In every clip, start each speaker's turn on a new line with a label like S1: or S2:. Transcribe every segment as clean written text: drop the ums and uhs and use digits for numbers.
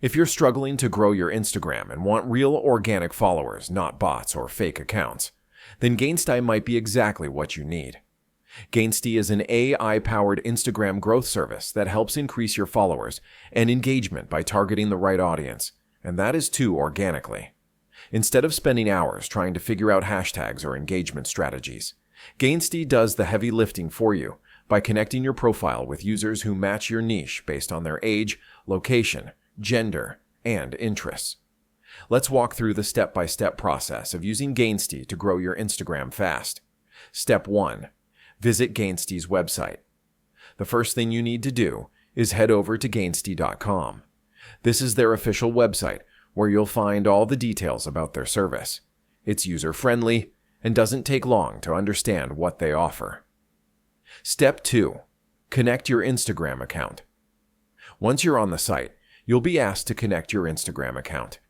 S1: If you're struggling to grow your Instagram and want real organic followers, not bots or fake accounts, then Gainsty might be exactly what you need. Gainsty is an AI-powered Instagram growth service that helps increase your followers and engagement by targeting the right audience, and that is too organically. Instead of spending hours trying to figure out hashtags or engagement strategies, Gainsty does the heavy lifting for you by connecting your profile with users who match your niche based on their age, location, gender, and interests. Let's walk through the step-by-step process of using Gainsty to grow your Instagram fast. Step 1. Visit Gainsty's website. The first thing you need to do is head over to Gainsty.com. This is their official website where you'll find all the details about their service. It's user-friendly and doesn't take long to understand what they offer. Step 2. Connect your Instagram account. Once you're on the site, you'll be asked to connect your Instagram account.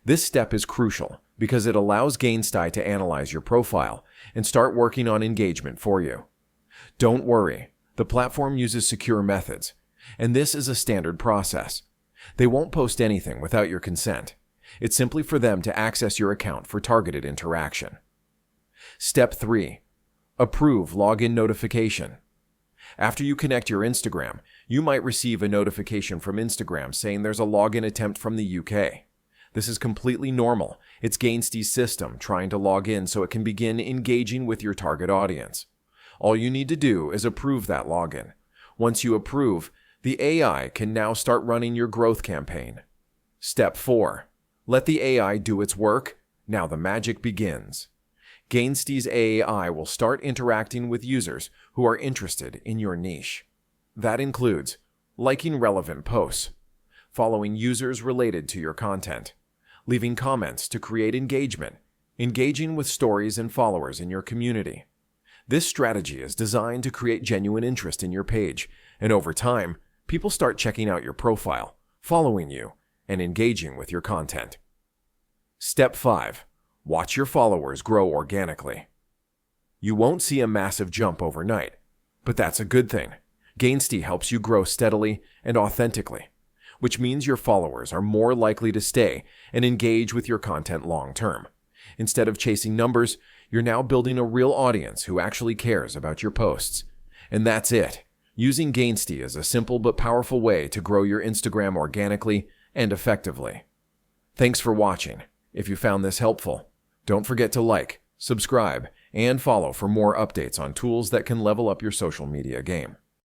S1: This step is crucial because it allows Gainsty to analyze your profile and start working on engagement for you. Don't worry, the platform uses secure methods, and this is a standard process. They won't post anything without your consent. It's simply for them to access your account for targeted interaction. Step 3. Approve login notification. After you connect your Instagram, you might receive a notification from Instagram saying there's a login attempt from the UK. This is completely normal. It's Gainsty's system trying to log in so it can begin engaging with your target audience. All you need to do is approve that login. Once you approve, the AI can now start running your growth campaign. Step 4. Let the AI do its work. Now the magic begins. Gainsty's AI will start interacting with users who are interested in your niche. That includes liking relevant posts, following users related to your content, leaving comments to create engagement, engaging with stories and followers in your community. This strategy is designed to create genuine interest in your page, and over time, people start checking out your profile, following you, and engaging with your content. Step 5. Watch your followers grow organically. You won't see a massive jump overnight, but that's a good thing. Gainsty helps you grow steadily and authentically, which means your followers are more likely to stay and engage with your content long term. Instead of chasing numbers, you're now building a real audience who actually cares about your posts. And that's it. Using Gainsty is a simple but powerful way to grow your Instagram organically and effectively. Thanks for watching. If you found this helpful, don't forget to like, subscribe, and follow for more updates on tools that can level up your social media game.